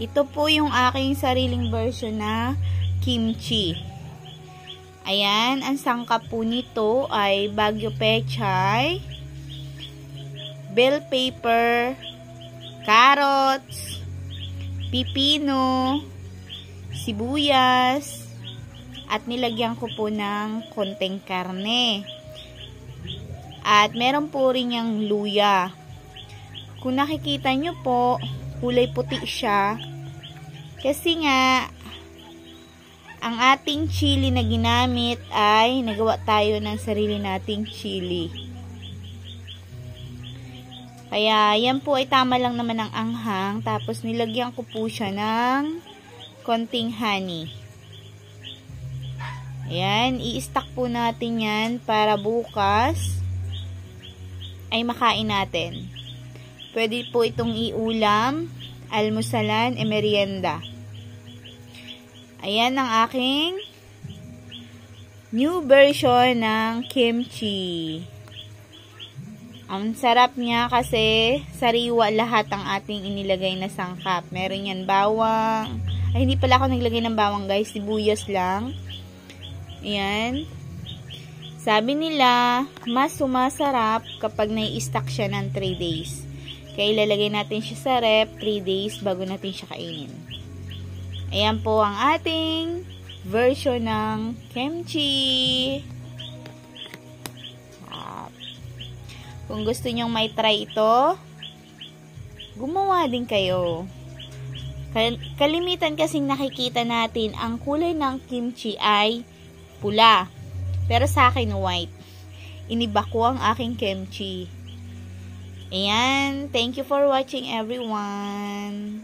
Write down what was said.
Ito po yung aking sariling version na kimchi. Ayan, ang sangkap po nito ay Baguio pechay, bell pepper, carrots, pipino, sibuyas, at nilagyan ko po ng konting karne. At meron po rin yung luya. Kung nakikita nyo po, kulay puti siya. Kasi nga, ang ating chili na ginamit ay nagawa tayo ng sarili nating chili. Kaya, yan po ay tama lang naman ang anghang. Tapos, nilagyan ko po siya ng konting honey. Ayan, i-stack po natin yan para bukas ay makain natin. Pwede po itong iulam, almusalan, merienda. Ayan ang aking new version ng kimchi. Ang sarap niya kasi sariwa lahat ang ating inilagay na sangkap. Meron yan bawang. Ay, hindi pala ako naglagay ng bawang guys. Sibuyas lang. Ayan. Sabi nila, mas sumasarap kapag nai-stack siya ng 3 days. Kaya ilalagay natin siya sa rep 3 days bago natin siya kainin. Ayan po ang ating version ng kimchi. Kung gusto nyong may try ito, gumawa din kayo. Kalimitan kasing nakikita natin, ang kulay ng kimchi ay pula. Pero sa akin, white. Iniba ko ang aking kimchi. Ayan. Thank you for watching everyone.